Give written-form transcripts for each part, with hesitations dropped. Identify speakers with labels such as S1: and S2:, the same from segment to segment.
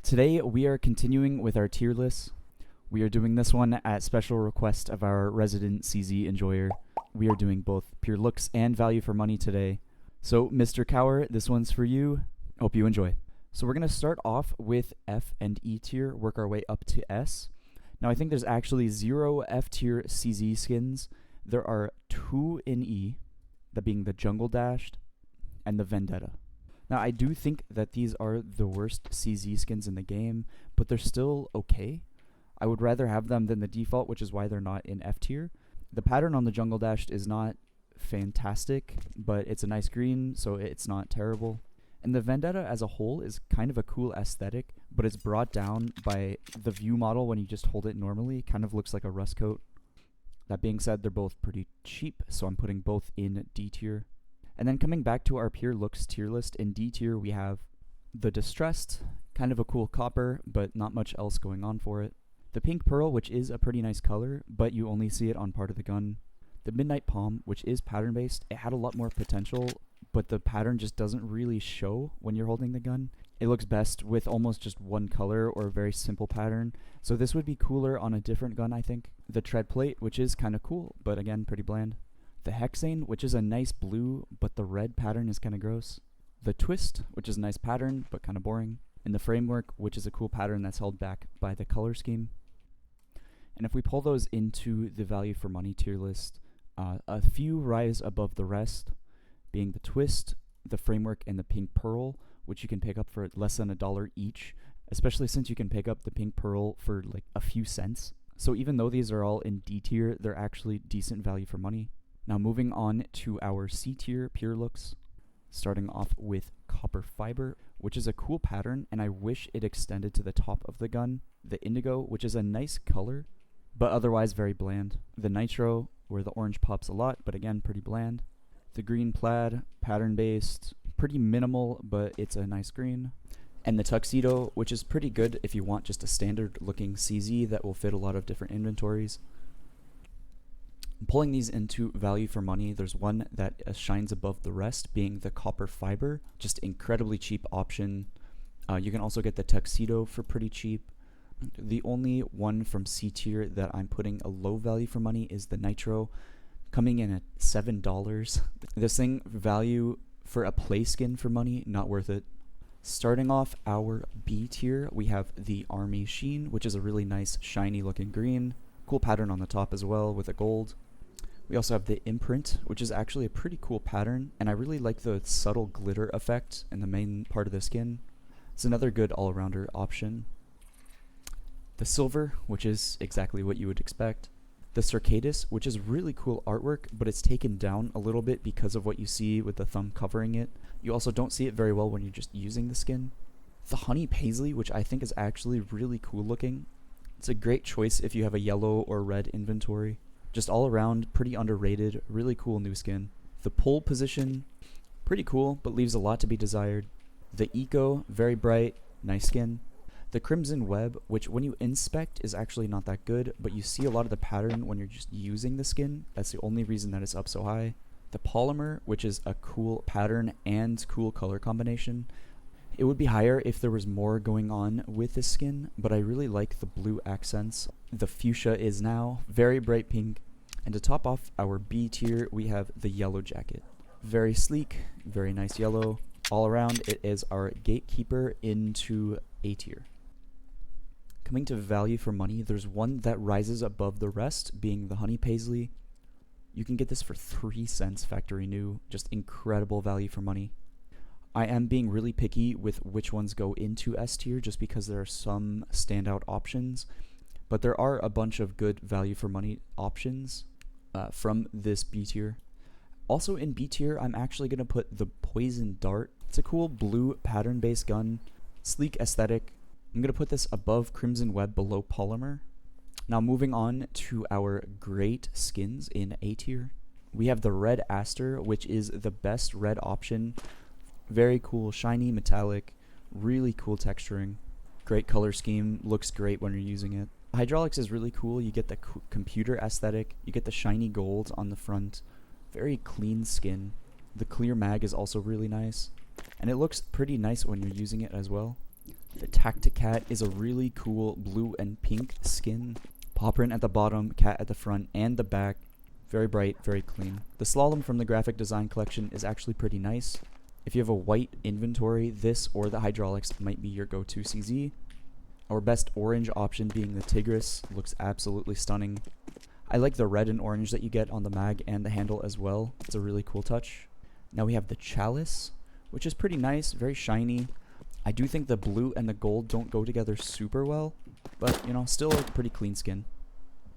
S1: Today we are continuing with our tier list. We are doing this one at special request of our resident CZ enjoyer. We are doing both pure looks and value for money today. So Mr. Cower, this one's for you. Hope you enjoy. So we're going to start off with F and E tier, work our way up to S. Now I think there's actually 0 F tier CZ skins. There are 2 in E, that being the Jungle Dashed and the Vendetta. Now, I do think that these are the worst CZ skins in the game, but they're still okay. I would rather have them than the default, which is why they're not in F tier. The pattern on the Jungle Dashed is not fantastic, but it's a nice green, so it's not terrible. And the Vendetta as a whole is kind of a cool aesthetic, but it's brought down by the view model when you just hold it normally. Kind of looks like a rust coat. That being said, they're both pretty cheap, so I'm putting both in D tier. And then coming back to our pure looks tier list, in D tier we have the Distressed, kind of a cool copper, but not much else going on for it. The Pink Pearl, which is a pretty nice color, but you only see it on part of the gun. The Midnight Palm, which is pattern based, it had a lot more potential, but the pattern just doesn't really show when you're holding the gun. It looks best with almost just one color or a very simple pattern, so this would be cooler on a different gun, I think. The Tread Plate, which is kind of cool, but again, pretty bland. The Hexane, which is a nice blue, but the red pattern is kind of gross. The Twist, which is a nice pattern, but kind of boring. And the Framework, which is a cool pattern that's held back by the color scheme. And if we pull those into the value for money tier list, a few rise above the rest, being the Twist, the Framework, and the Pink Pearl, which you can pick up for less than $1 each, especially since you can pick up the Pink Pearl for like a few cents. So even though these are all in D tier, they're actually decent value for money. Now moving on to our C tier pure looks, starting off with Copper Fiber, which is a cool pattern, and I wish it extended to the top of the gun. The Indigo, which is a nice color, but otherwise very bland. The Nitro, where the orange pops a lot, but again pretty bland. The Green Plaid, pattern based, pretty minimal, but it's a nice green. And the Tuxedo, which is pretty good if you want just a standard looking CZ that will fit a lot of different inventories. Pulling these into value for money, there's one that shines above the rest, being the Copper Fiber, just incredibly cheap option. You can also get the Tuxedo for pretty cheap. The only one from C tier that I'm putting a low value for money is the Nitro, coming in at $7. This thing, value for a play skin for money, not worth it. Starting off our B tier, we have the Army Sheen, which is a really nice shiny looking green. Cool pattern on the top as well with a gold. We also have the Imprint, which is actually a pretty cool pattern, and I really like the subtle glitter effect in the main part of the skin. It's another good all-arounder option. The Silver, which is exactly what you would expect. The Circadus, which is really cool artwork, but it's taken down a little bit because of what you see with the thumb covering it. You also don't see it very well when you're just using the skin. The Honey Paisley, which I think is actually really cool looking. It's a great choice if you have a yellow or red inventory. Just all around, pretty underrated, really cool new skin. The Pole Position, pretty cool, but leaves a lot to be desired. The Eco, very bright, nice skin. The Crimson Web, which when you inspect is actually not that good, but you see a lot of the pattern when you're just using the skin. That's the only reason that it's up so high. The Polymer, which is a cool pattern and cool color combination. It would be higher if there was more going on with this skin, but I really like the blue accents. The Fuchsia is now very bright pink. And to top off our B tier, we have the Yellow Jacket. Very sleek, very nice yellow. All around, it is our gatekeeper into A tier. Coming to value for money, there's one that rises above the rest, being the Honey Paisley. You can get this for 3 cents factory new, just incredible value for money. I am being really picky with which ones go into S tier just because there are some standout options, but there are a bunch of good value for money options from this B tier. Also in B tier, I'm actually going to put the Poison Dart. It's a cool blue pattern based gun, sleek aesthetic. I'm going to put this above Crimson Web, below Polymer. Now moving on to our great skins in A tier. We have the Red Aster, which is the best red option. Very cool, shiny, metallic, really cool texturing. Great color scheme, looks great when you're using it. Hydraulics is really cool. You get the computer aesthetic, you get the shiny gold on the front. Very clean skin. The clear mag is also really nice. And it looks pretty nice when you're using it as well. The Tacticat is a really cool blue and pink skin. Paw print at the bottom, cat at the front and the back. Very bright, very clean. The Slalom from the graphic design collection is actually pretty nice. If you have a white inventory, this or the Hydraulics might be your go-to CZ. Our best orange option being the Tigris, looks absolutely stunning. I like the red and orange that you get on the mag and the handle as well. It's a really cool touch. Now we have the Chalice, which is pretty nice, very shiny. I do think the blue and the gold don't go together super well, but you know, still a pretty clean skin.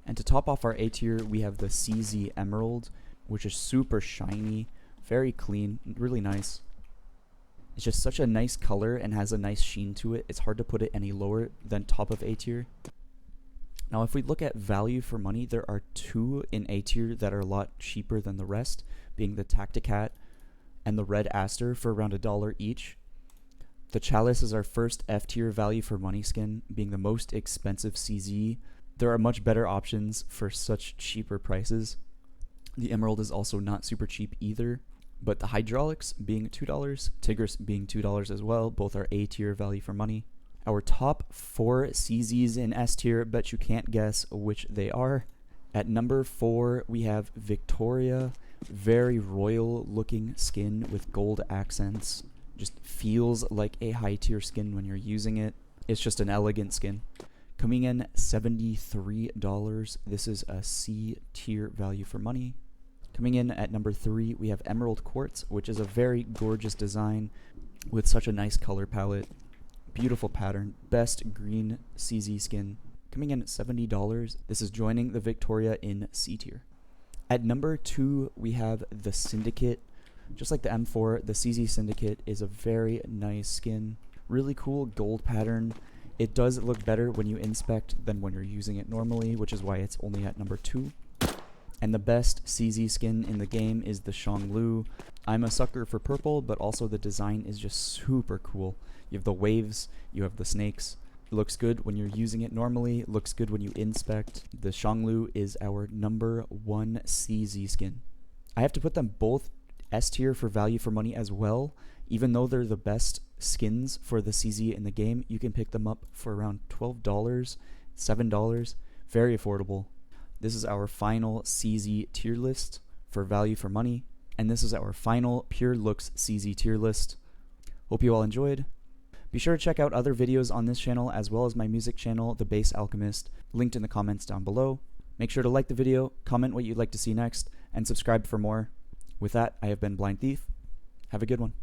S1: And to top off our A tier, we have the CZ Emerald, which is super shiny, very clean, really nice. It's just such a nice color and has a nice sheen to it. It's hard to put it any lower than top of A tier. Now if we look at value for money, there are two in A tier that are a lot cheaper than the rest, being the Tacticat and the Red Aster for around $1 each. The Chalice is our first F tier value for money skin, being the most expensive CZ. There are much better options for such cheaper prices. The Emerald is also not super cheap either, but the Hydraulics being $2, Tigris being $2 as well, both are A tier value for money. Our top 4 CZs in S tier, bet you can't guess which they are. At number 4, we have Victoria, very royal looking skin with gold accents. Just feels like a high tier skin when you're using it. It's just an elegant skin. Coming in $73, this is a C tier value for money. Coming in at number 3, we have Emerald Quartz, which is a very gorgeous design with such a nice color palette. Beautiful pattern, best green CZ skin. Coming in at $70, this is joining the Victoria in C tier. At number 2, we have the Syndicate. Just like the M4, the CZ Syndicate is a very nice skin. Really cool gold pattern. It does look better when you inspect than when you're using it normally, which is why it's only at number 2. And the best CZ skin in the game is the Shanglu. I'm a sucker for purple, but also the design is just super cool. You have the waves, you have the snakes. It looks good when you're using it normally, it looks good when you inspect. The Shanglu is our number 1 CZ skin. I have to put them both S tier for value for money as well. Even though they're the best skins for the CZ in the game, you can pick them up for around $12, $7, very affordable. This is our final CZ tier list for value for money, and this is our final Pure Looks CZ tier list. Hope you all enjoyed. Be sure to check out other videos on this channel as well as my music channel, The Bass Alchemist, linked in the comments down below. Make sure to like the video, comment what you'd like to see next, and subscribe for more. With that, I have been Blind Thief. Have a good one.